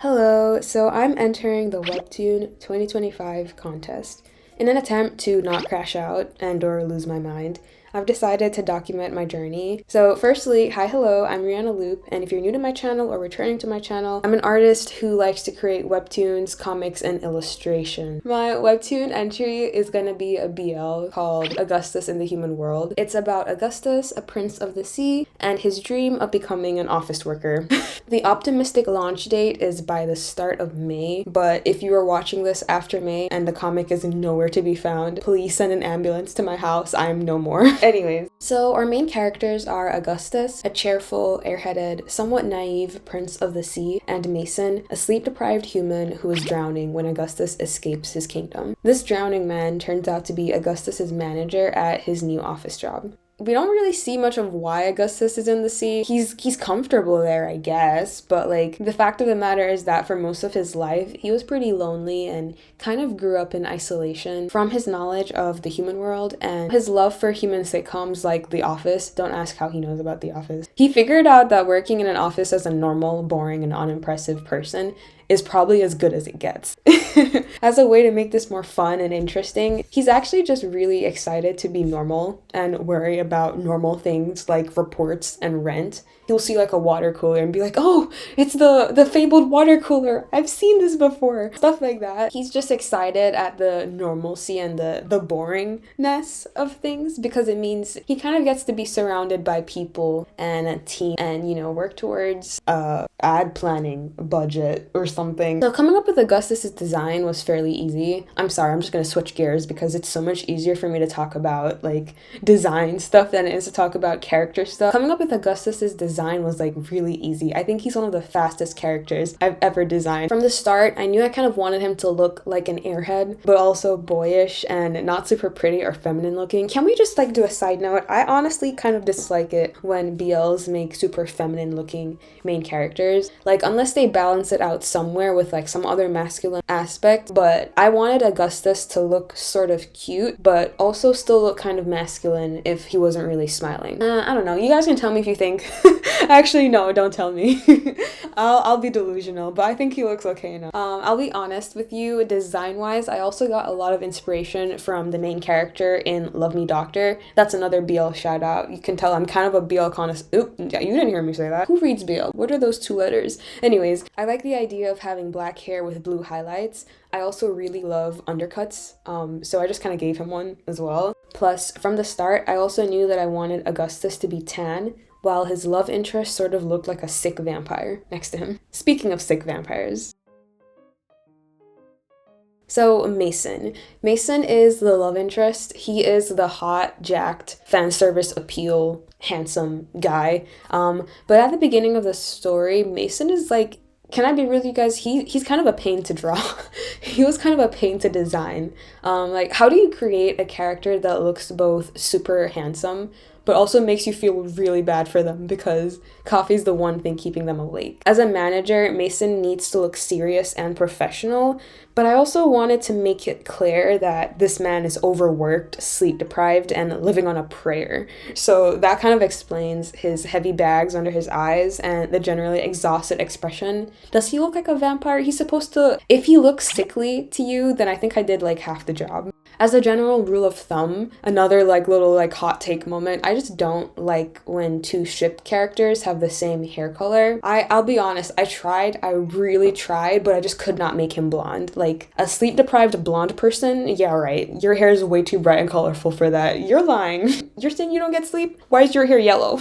Hello, so I'm entering the WEBTOON 2025 contest. In an attempt to not crash out and or lose my mind, I've decided to document my journey. So firstly, hello, I'm Rihanna Loop, and if you're new to my channel or returning to my channel, I'm an artist who likes to create webtoons, comics, and illustration. My webtoon entry is gonna be a BL called Augustus in the Human World. It's about Augustus, a prince of the sea, and his dream of becoming an office worker. The optimistic launch date is by the start of May, but if you are watching this after May and the comic is nowhere to be found, please send an ambulance to my house. I am no more. Anyways, so our main characters are Augustus, a cheerful, airheaded, somewhat naive prince of the sea, and Mason, a sleep-deprived human who is drowning when Augustus escapes his kingdom. This drowning man turns out to be Augustus's manager at his new office job. We don't really see much of why Augustus is in the sea. He's comfortable there, I guess, but like the fact of the matter is that for most of his life, he was pretty lonely and kind of grew up in isolation from his knowledge of the human world and his love for human sitcoms like The Office. Don't ask how he knows about The Office. He figured out that working in an office as a normal, boring, and unimpressive person is probably as good as it gets. As a way to make this more fun and interesting, he's actually just really excited to be normal and worry about normal things like reports and rent. He'll see like a water cooler and be like, oh, it's the fabled water cooler. I've seen this before. Stuff like that. He's just excited at the normalcy and the boringness of things because it means he kind of gets to be surrounded by people and a team and, work towards ad planning budget or something. So coming up with Augustus's design was fairly easy. I'm sorry, I'm just gonna switch gears because it's so much easier for me to talk about like design stuff than it is to talk about character stuff. Coming up with Augustus's design was like really easy. I think he's one of the fastest characters I've ever designed. From the start, I knew I kind of wanted him to look like an airhead, but also boyish and not super pretty or feminine looking. Can we just like do a side note? I honestly kind of dislike it when BLs make super feminine looking main characters. Like unless they balance it out somewhere with like some other masculine aspect, but I wanted Augustus to look sort of cute, but also still look kind of masculine if he wasn't really smiling. I don't know. You guys can tell me if you think. Actually, no, don't tell me. I'll be delusional, but I think he looks okay enough. I'll be honest with you, design-wise, I also got a lot of inspiration from the main character in Love Me Doctor. That's another BL shout out. You can tell I'm kind of a BL connoisseur. Oop, yeah, you didn't hear me say that. Who reads BL? What are those two letters? Anyways, I like the idea of having black hair with blue highlights. I also really love undercuts, so I just kind of gave him one as well. Plus, from the start, I also knew that I wanted Augustus to be tan, while his love interest sort of looked like a sick vampire next to him. Speaking of sick vampires. So Mason. Mason is the love interest. He is the hot, jacked, fan service appeal, handsome guy. But at the beginning of the story, Mason is like, can I be real with you guys? He's kind of a pain to draw. He was kind of a pain to design. Like, how do you create a character that looks both super handsome but also makes you feel really bad for them because coffee's the one thing keeping them awake? As a manager, Mason needs to look serious and professional, but I also wanted to make it clear that this man is overworked, sleep-deprived, and living on a prayer. So that kind of explains his heavy bags under his eyes and the generally exhausted expression. Does he look like a vampire? He's supposed to... If he looks sickly to you, then I think I did like half the job. As a general rule of thumb, another like little like hot take moment, I just don't like when two ship characters have the same hair color. I'll be honest, I really tried, but I just could not make him blonde. Like a sleep-deprived blonde person, yeah, right, your hair is way too bright and colorful for that. You're lying. You're saying you don't get sleep? Why is your hair yellow?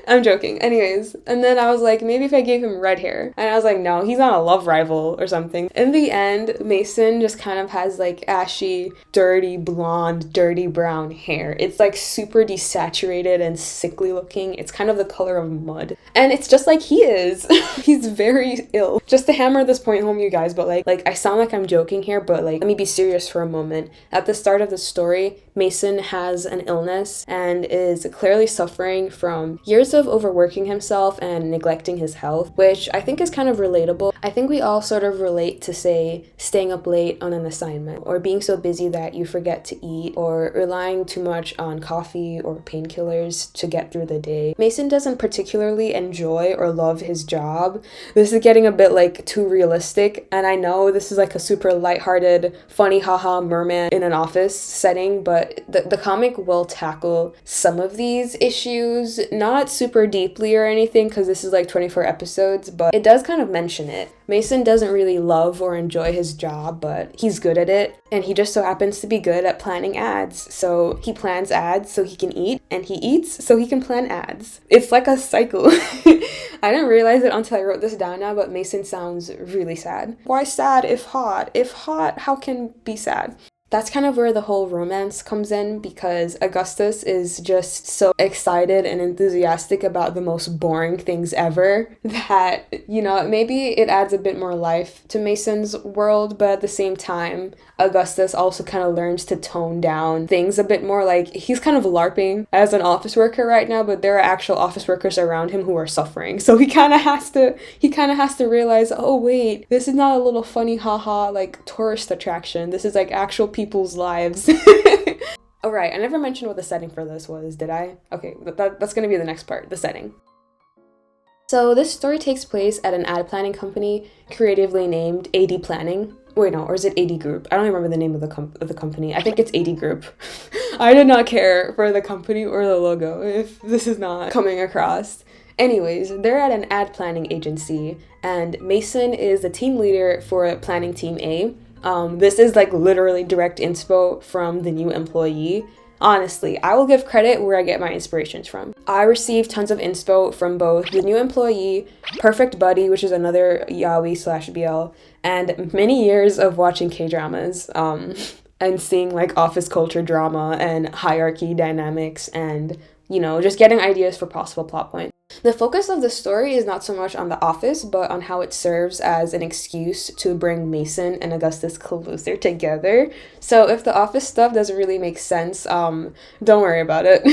I'm joking. Anyways, and then I was like, maybe if I gave him red hair. And I was like, no, he's not a love rival or something. In the end, Mason just kind of has like ashy, dirty blonde, dirty brown hair. It's like super desaturated and sickly looking. It's kind of the color of mud. And it's just like he is. He's very ill. Just to hammer this point home, you guys, but like I sound like I'm joking here, but like let me be serious for a moment. At the start of the story, Mason has an illness and is clearly suffering from years of overworking himself and neglecting his health, which I think is kind of relatable. I think we all sort of relate to, say, staying up late on an assignment or being so busy that you forget to eat or relying too much on coffee or painkillers to get through the day. Mason doesn't particularly enjoy or love his job. This is getting a bit like too realistic, and I know this is like a super lighthearted, funny haha merman in an office setting, but the comic will tackle some of these issues, not super deeply or anything because this is like 24 episodes, but it does kind of mention it. Mason doesn't really love or enjoy his job, but he's good at it, and he just so happens to be good at planning ads. So he plans ads so he can eat, and he eats so he can plan ads. It's like a cycle. I didn't realize it until I wrote this down now, but Mason sounds really sad. Why sad if hot? If hot, how can be sad? That's kind of where the whole romance comes in, because Augustus is just so excited and enthusiastic about the most boring things ever that, you know, maybe it adds a bit more life to Mason's world, but at the same time, Augustus also kind of learns to tone down things a bit more. Like, he's kind of LARPing as an office worker right now, but there are actual office workers around him who are suffering. So he kind of has to realize, oh wait, this is not a little funny haha like tourist attraction. This is like actual people's lives. Oh right, I never mentioned what the setting for this was, did I? Okay, that's gonna be the next part, the setting. So this story takes place at an ad planning company creatively named AD Planning. Wait, no, or is it AD Group? I don't remember the name of the company. I think it's AD Group. I did not care for the company or the logo if this is not coming across. Anyways, they're at an ad planning agency, and Mason is the team leader for planning team A. This is like literally direct inspo from the new employee. Honestly, I will give credit where I get my inspirations from. I received tons of inspo from both the new employee, Perfect Buddy, which is another yaoi/BL, and many years of watching K-dramas, and seeing like office culture drama and hierarchy dynamics and, you know, just getting ideas for possible plot points. The focus of the story is not so much on the office, but on how it serves as an excuse to bring Mason and Augustus closer together. So if the office stuff doesn't really make sense, don't worry about it.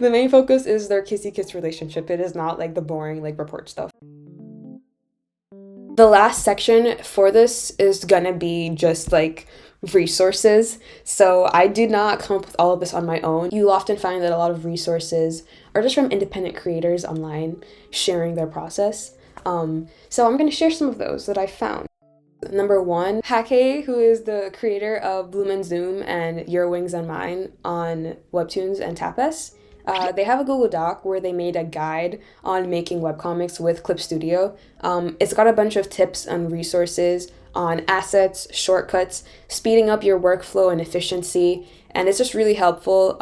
The main focus is their kissy kiss relationship. It is not like the boring like report stuff. The last section for this is gonna be just like resources. So I did not come up with all of this on my own. You'll often find that a lot of resources are just from independent creators online sharing their process. So I'm going to share some of those that I found. Number 1, Hake, who is the creator of Bloom and Zoom and Your Wings and Mine on Webtoons and Tapas. They have a Google Doc where they made a guide on making webcomics with Clip Studio. It's got a bunch of tips and resources on assets, shortcuts, speeding up your workflow and efficiency, and it's just really helpful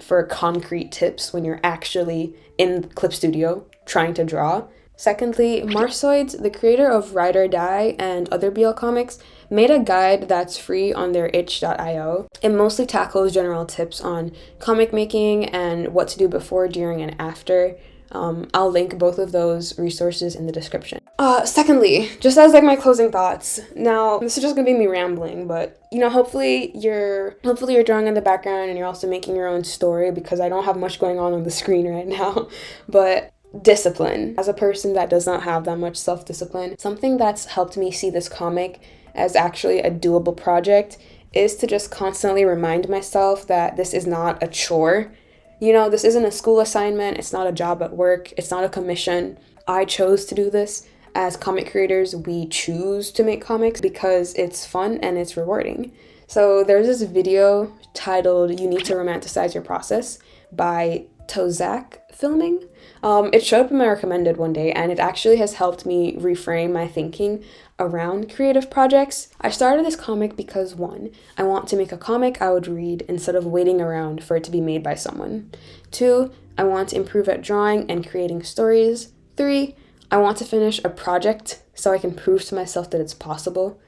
for concrete tips when you're actually in Clip Studio trying to draw. Secondly, Marsoids, the creator of Ride or Die and other BL comics, made a guide that's free on their itch.io. It mostly tackles general tips on comic making and what to do before, during, and after. I'll link both of those resources in the description. Secondly, just as like my closing thoughts, now this is just gonna be me rambling, but you know, hopefully you're drawing in the background and you're also making your own story, because I don't have much going on the screen right now. But discipline. As a person that does not have that much self-discipline, something that's helped me see this comic as actually a doable project is to just constantly remind myself that this is not a chore. You know, this isn't a school assignment, it's not a job at work, it's not a commission. I chose to do this. As comic creators, we choose to make comics because it's fun and it's rewarding. So there's this video titled "You Need to Romanticize Your Process" by Tozak Filming. It showed up in my recommended one day, and it actually has helped me reframe my thinking around creative projects. I started this comic because 1, I want to make a comic I would read instead of waiting around for it to be made by someone. 2, I want to improve at drawing and creating stories. 3, I want to finish a project so I can prove to myself that it's possible.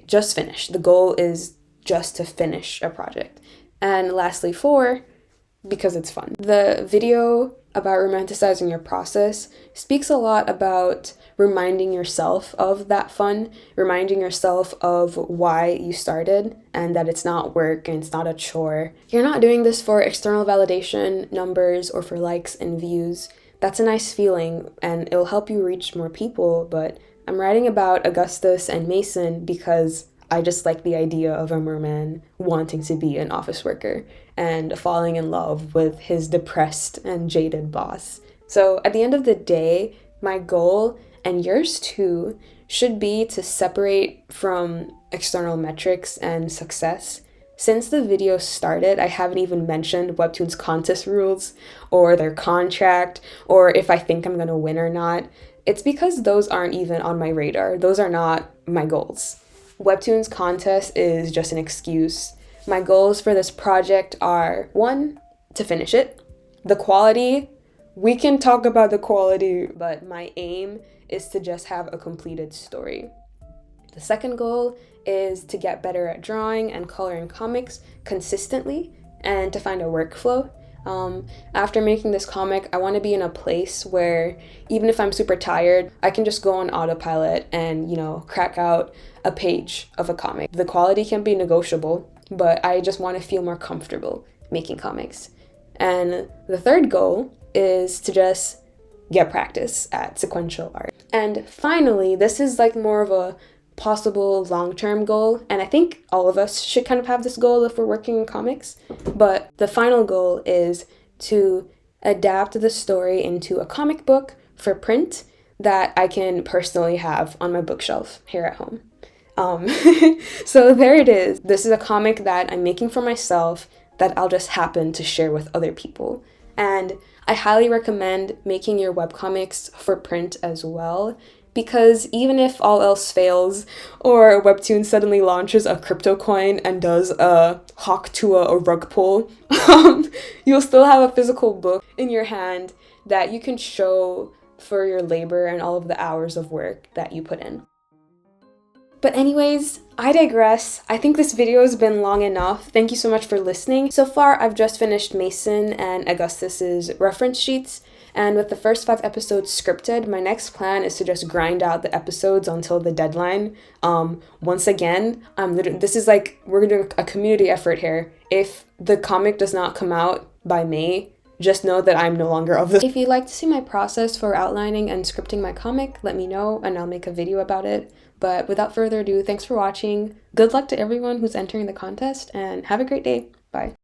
Just finish. The goal is just to finish a project. And lastly, 4, because it's fun. The video about romanticizing your process speaks a lot about reminding yourself of that fun, reminding yourself of why you started, and that it's not work and it's not a chore. You're not doing this for external validation, numbers, or for likes and views. That's a nice feeling, and it'll help you reach more people, but I'm writing about Augustus and Mason because I just like the idea of a merman wanting to be an office worker and falling in love with his depressed and jaded boss. So at the end of the day, my goal, and yours too, should be to separate from external metrics and success. Since the video started, I haven't even mentioned Webtoon's contest rules or their contract or if I think I'm gonna win or not. It's because those aren't even on my radar. Those are not my goals. Webtoon's contest is just an excuse. My goals for this project are 1, to finish it. The quality, we can talk about the quality, but my aim is to just have a completed story. The second goal is to get better at drawing and coloring comics consistently and to find a workflow. After making this comic, I want to be in a place where even if I'm super tired, I can just go on autopilot and, crack out a page of a comic. The quality can be negotiable, but I just want to feel more comfortable making comics. And the third goal is to just get practice at sequential art. And finally, this is like more of a possible long-term goal, and I think all of us should kind of have this goal if we're working in comics, but the final goal is to adapt the story into a comic book for print that I can personally have on my bookshelf here at home. So there it is. This is a comic that I'm making for myself that I'll just happen to share with other people. And I highly recommend making your webcomics for print as well, because even if all else fails, or Webtoon suddenly launches a crypto coin and does a hawk to a rug pull, you'll still have a physical book in your hand that you can show for your labor and all of the hours of work that you put in. But anyways, I digress. I think this video has been long enough. Thank you so much for listening. So far, I've just finished Mason and Augustus's reference sheets. And with the first 5 episodes scripted, my next plan is to just grind out the episodes until the deadline. Once again, this is like, we're doing a community effort here. If the comic does not come out by May, just know that I'm no longer of this. If you'd like to see my process for outlining and scripting my comic, let me know and I'll make a video about it. But without further ado, thanks for watching. Good luck to everyone who's entering the contest and have a great day. Bye.